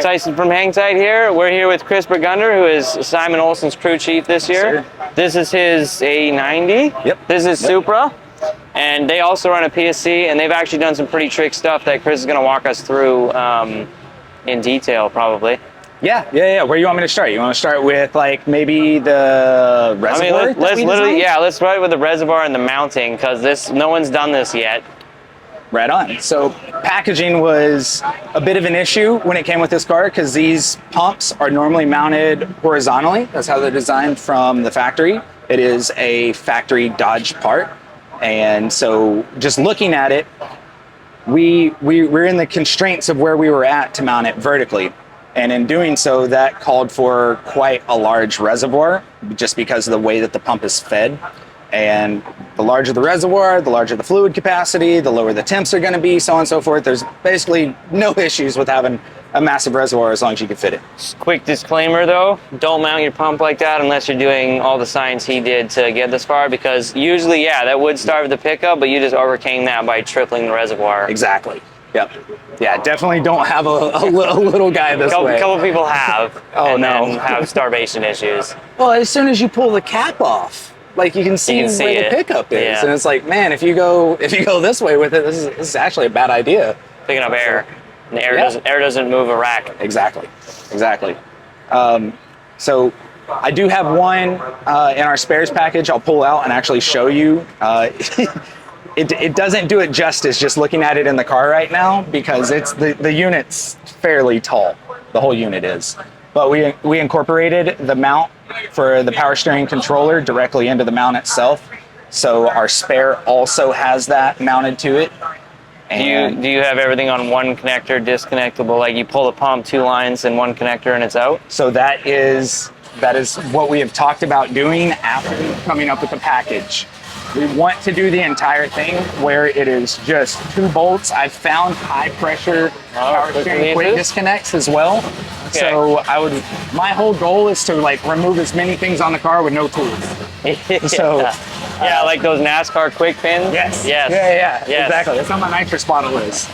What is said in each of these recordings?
Tyson from Hang Tight here. We're here with Chris Burgunder, who is Simen Olsen's crew chief this year. Yes, this is his A90. Yep. This is Supra. And they also run a PSC, and they've actually done some pretty trick stuff that Chris is going to walk us through in detail, probably. Yeah. Where do you want me to start? You want to start with like maybe the reservoir? I mean, let's start with the reservoir and the mounting, because no one's done this yet. Right on. So packaging was a bit of an issue when it came with this car, because these pumps are normally mounted horizontally. That's how they're designed from the factory. It is a factory Dodge part. And so just looking at it, we're in the constraints of where we were at to mount it vertically. And in doing so, that called for quite a large reservoir, just because of the way that the pump is fed. And the larger the reservoir, the larger the fluid capacity, the lower the temps are going to be, so on and so forth. There's basically no issues with having a massive reservoir as long as you can fit it. Quick disclaimer though, don't mount your pump like that unless you're doing all the science he did to get this far, because usually, yeah, that would start with the pickup, but you just overcame that by tripling the reservoir. Exactly. Yep. Yeah, definitely don't have a little guy this way. A couple people have. Oh, and no. then have starvation issues. Well, as soon as you pull the cap off, like you can see where the pickup is, yeah. And it's like, man, if you go this way with it, this is actually a bad idea. Picking up air, and air doesn't move a rack. Exactly. So I do have one in our spares package. I'll pull out and actually show you. It doesn't do it justice just looking at it in the car right now, because it's the unit's fairly tall. The whole unit is. But we incorporated the mount for the power steering controller directly into the mount itself. So our spare also has that mounted to it. And Do you have everything on one connector, disconnectable? Like you pull the pump, 2 lines and one connector and it's out? So that is what we have talked about doing after coming up with the package. We want to do the entire thing where it is just 2 bolts. I've found high pressure power steering quick disconnects as well. Okay. So my whole goal is to like remove as many things on the car with no tools. So yeah, like those NASCAR quick pins. Yes. Yes. Exactly. That's how my nitrous bottle is.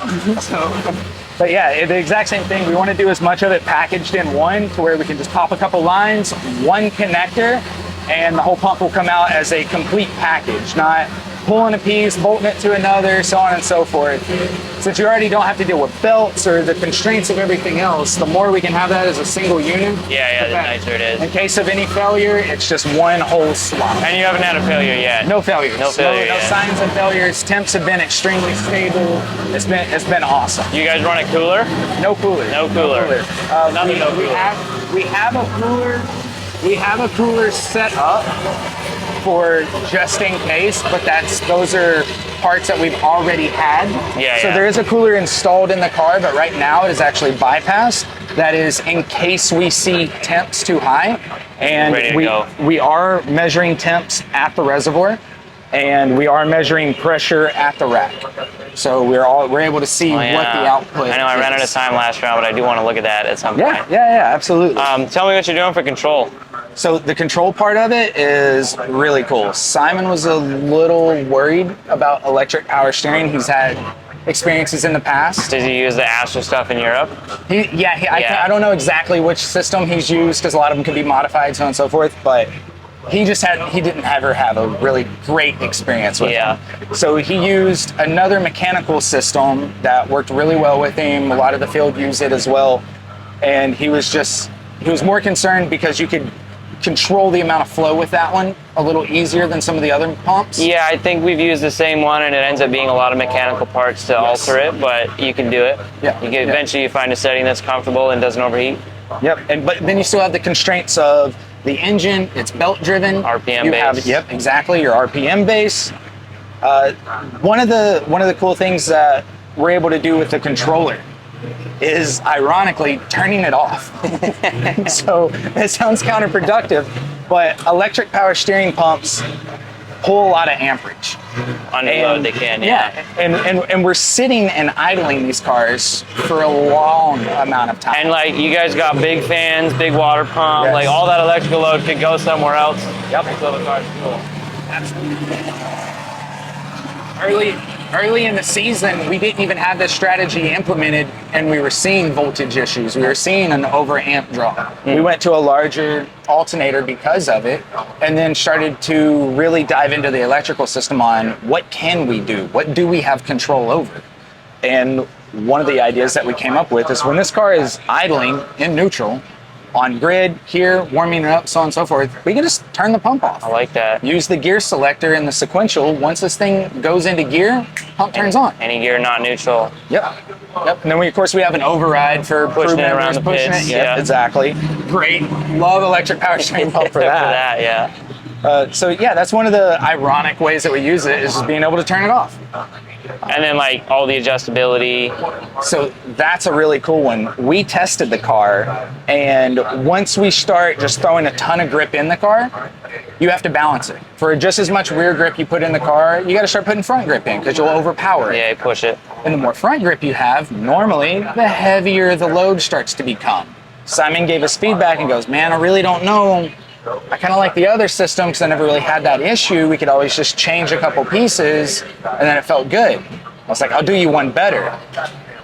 But yeah, the exact same thing. We want to do as much of it packaged in one, to where we can just pop a couple lines, one connector, and the whole pump will come out as a complete package, not pulling a piece, bolting it to another, so on and so forth. Since you already don't have to deal with belts or the constraints of everything else, the more we can have that as a single unit. Yeah, the nicer it is. In case of any failure, it's just one whole swap. And you haven't had a failure yet? No failures. No signs of failures. Temps have been extremely stable. It's been awesome. You guys run a cooler? No cooler. No cooler. We have a cooler. We have a cooler set up for just in case, but those are parts that we've already had. So there is a cooler installed in the car, but right now it is actually bypassed. That is in case we see temps too high. And we are measuring temps at the reservoir, and we are measuring pressure at the rack. So we're able to see what the output is. I know I ran out of time last round, but I do want to look at that at some point. Yeah, absolutely. Tell me what you're doing for control. So the control part of it is really cool. Simen was a little worried about electric power steering. He's had experiences in the past. Did he use the Astra stuff in Europe? I don't know exactly which system he's used, because a lot of them can be modified, so on and so forth, but he didn't ever have a really great experience with them. So he used another mechanical system that worked really well with him. A lot of the field used it as well. And he was more concerned because you could control the amount of flow with that one a little easier than some of the other pumps. Yeah, I think we've used the same one, and it ends up being a lot of mechanical parts to alter it, but you can do it. Eventually you find a setting that's comfortable and doesn't overheat. But then you still have the constraints of the engine. It's belt driven. RPM base. Exactly, your RPM base. One of the cool things that we're able to do with the controller is ironically turning it off. So it sounds counterproductive, but electric power steering pumps pull a lot of amperage. Under load they can, and we're sitting and idling these cars for a long amount of time. And like you guys got big fans, big water pump, like all that electrical load could go somewhere else. So the car's cool. Absolutely. early in the season, we didn't even have this strategy implemented, and we were seeing voltage issues. We were seeing an overamp draw. We went to a larger alternator because of it, and then started to really dive into the electrical system on what can we do? What do we have control over? And one of the ideas that we came up with is when this car is idling in neutral, on grid, here, warming it up, so on and so forth, we can just turn the pump off. I like that. Use the gear selector in the sequential. Once this thing goes into gear, pump turns on. Any gear not neutral. Yep. And then of course we have an override for Pushing crew it around members the pushing pits, it. Yep, yeah. exactly. Great. Love electric power steering pump for For that. that, yeah. So yeah, that's one of the ironic ways that we use it, is just being able to turn it off. And then like all the adjustability. So that's a really cool one. We tested the car, and once we start just throwing a ton of grip in the car, you have to balance it. For just as much rear grip you put in the car, you got to start putting front grip in because you'll overpower it. Yeah, you push it. And the more front grip you have, normally, the heavier the load starts to become. Simen gave us feedback and goes, man, I really don't know. I kind of like the other system because I never really had that issue. We could always just change a couple pieces, and then it felt good. I was like, I'll do you one better.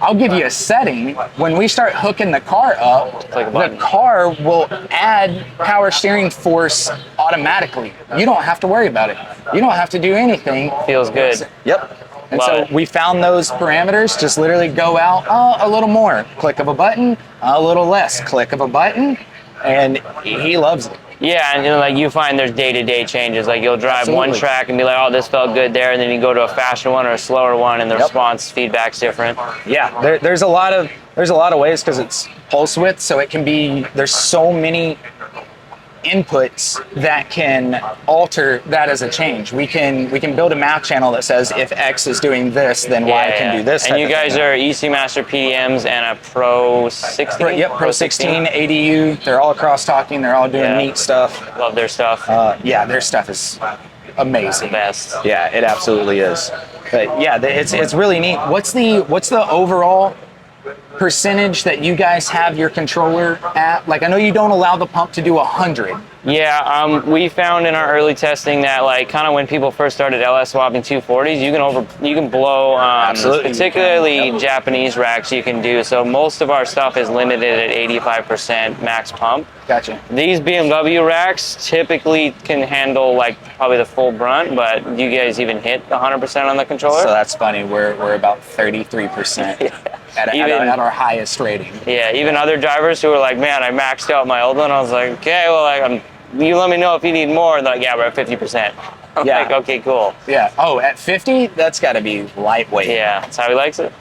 I'll give you a setting. When we start hooking the car up, the car will add power steering force automatically. You don't have to worry about it. You don't have to do anything. Feels good. Yep. And Love so it. we found those parameters, just literally go out a little more, click of a button, a little less, click of a button, and he loves it. Yeah, and like you find there's day-to-day changes. Like you'll drive Absolutely. one track and be like, oh, this felt good there, and then you go to a faster one or a slower one, and the response feedback's different. Yeah, there's a lot of ways because it's pulse width, so it can be. There's so many inputs that can alter that as a change. We can build a math channel that says if X is doing this, then Y can do this. And you guys are EC Master PDMs and a Pro 16? Yep, Pro 16, ADU. They're all cross-talking. They're all doing neat stuff. Love their stuff. Yeah, their stuff is amazing. The best. Yeah, it absolutely is. But yeah, it's really neat. What's the overall percentage that you guys have your controller at? Like, I know you don't allow the pump to do 100. Yeah, we found in our early testing that like kind of when people first started LS swapping 240s, you can blow Absolutely. particularly Japanese racks you can do. So most of our stuff is limited at 85% max pump. Gotcha. These BMW racks typically can handle like probably the full brunt, but you guys even hit 100% on the controller. So that's funny. We're about 33% at our highest rating. Yeah, even other drivers who were like, man, I maxed out my old one. I was like, okay, well, you let me know if you need more. They're like, yeah, we're at 50%. I'm like, okay, cool. Yeah. Oh, at 50, that's got to be lightweight. Yeah, that's how he likes it.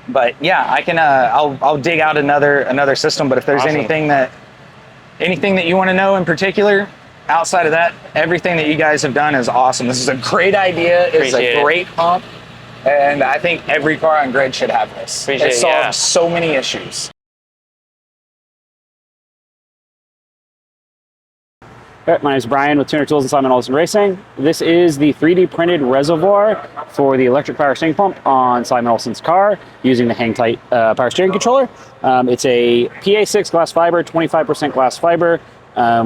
But yeah, I can. I'll dig out another system. But if there's Awesome. anything that you want to know in particular, outside of that, everything that you guys have done is awesome. This is a great idea. It's Appreciate a it. great pump, and I think every car on grid should have this. Appreciate it it, solves yeah. so many issues. All right, my name is Brian with Tuner Tools and Simen Olsen Racing. This is the 3D printed reservoir for the electric power steering pump on Simen Olsen's car using the Hang Tight power steering controller. It's a PA6 glass fiber, 25% glass fiber.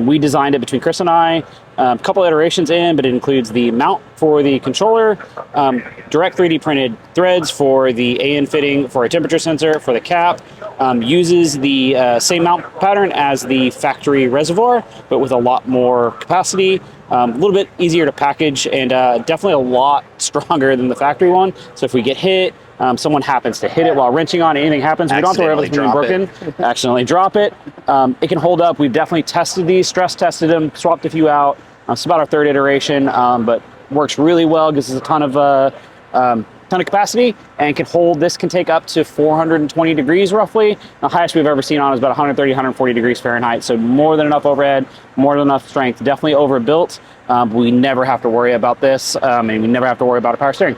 We designed it between Chris and I, a couple iterations in, but it includes the mount for the controller, direct 3D printed threads for the AN fitting for a temperature sensor for the cap, uses the same mount pattern as the factory reservoir, but with a lot more capacity, a little bit easier to package, and definitely a lot stronger than the factory one. So if we get hit, someone happens to hit it while wrenching on it, anything happens, we don't have to worry about it being broken. Accidentally drop it. It can hold up. We've definitely tested these, stress tested them, swapped a few out. It's about our third iteration, but works really well, gives us a ton of capacity, and can hold. This can take up to 420 degrees roughly. The highest we've ever seen on is about 130, 140 degrees Fahrenheit. So more than enough overhead, more than enough strength. Definitely overbuilt. We never have to worry about this, and we never have to worry about a power steering.